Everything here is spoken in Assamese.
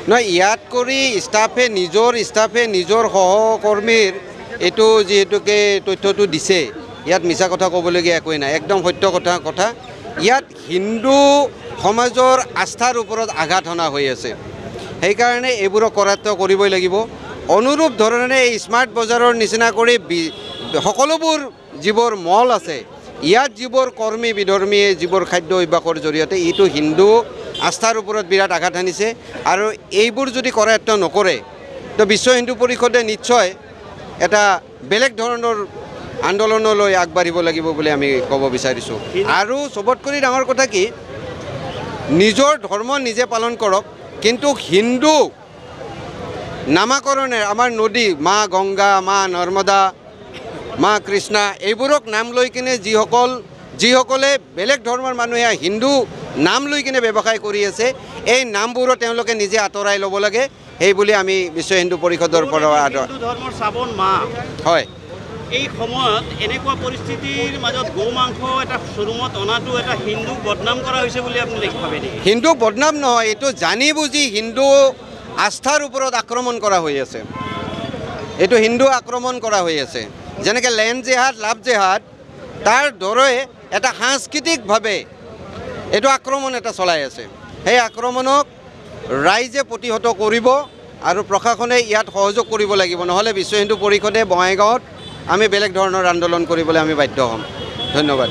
নহয়, ইয়াত কৰি ষ্টাফে নিজৰ সহকৰ্মীৰ এইটো যিহেতুকে তথ্যটো দিছে, ইয়াত মিছা কথা ক'বলগীয়া একোৱেই নাই, একদম সত্য কথা। ইয়াত হিন্দু সমাজৰ আস্থাৰ ওপৰত আঘাত হনা হৈ আছে। সেইকাৰণে এইবোৰক কৰায়ত্ব কৰিবই লাগিব। অনুৰূপ ধৰণে এই স্মাৰ্ট বজাৰৰ নিচিনা কৰি সকলোবোৰ যিবোৰ মল আছে, ইয়াত যিবোৰ কৰ্মী বিধৰ্মীয়ে যিবোৰ খাদ্য অভ্যাসৰ জৰিয়তে এইটো হিন্দু আস্থাৰ ওপৰত বিৰাট আঘাত আনিছে। আৰু এইবোৰ যদি কৰায়ত্ব নকৰে তো বিশ্ব হিন্দু পৰিষদে নিশ্চয় এটা বেলেগ ধৰণৰ আন্দোলনলৈ আগবাঢ়িব লাগিব বুলি আমি ক'ব বিচাৰিছোঁ। আৰু চবতকৈ ডাঙৰ কথা কি, নিজৰ ধৰ্ম নিজে পালন কৰক, কিন্তু হিন্দু নামাকৰণে আমাৰ নদী মা গংগা, মা নৰ্মদা, মা কৃষ্ণা এইবোৰক নাম লৈ কিনে যিসকলে বেলেগ ধৰ্মৰ মানুহে হিন্দু নাম লৈ কিনে ব্যৱসায় কৰি আছে, এই নামবোৰো তেওঁলোকে নিজে আঁতৰাই ল'ব লাগে, সেই বুলি আমি বিশ্ব হিন্দু পৰিষদৰ পৰা ধৰ্মৰ শ্ৰাৱণ মাহ হয়। এই সময়ত এনেকুৱা পৰিস্থিতিৰ মাজত গো মাংস এটা শ্বৰুমত অনাটো এটা হিন্দুক বদনাম কৰা হৈছে বুলি আপুনি ভাবে নেকি? হিন্দু বদনাম নহয়, এইটো জানি বুজি হিন্দু আস্থাৰ ওপৰত আক্ৰমণ কৰা হৈ আছে। এইটো হিন্দু আক্ৰমণ কৰা হৈ আছে। যেনেকৈ লেণ্ড জেহাদ, লাভ জেহাদ, তাৰ দৰে এটা সাংস্কৃতিকভাৱে এইটো আক্ৰমণ এটা চলাই আছে। সেই আক্ৰমণক ৰাইজে প্ৰতিহত কৰিব আৰু প্ৰশাসনে ইয়াত সহযোগ কৰিব লাগিব, নহ'লে বিশ্ব হিন্দু পৰিষদে বঙাইগাঁৱত আমি বেলেগ ধৰণৰ আন্দোলন কৰিবলৈ আমি বাধ্য হ'ম। ধন্যবাদ।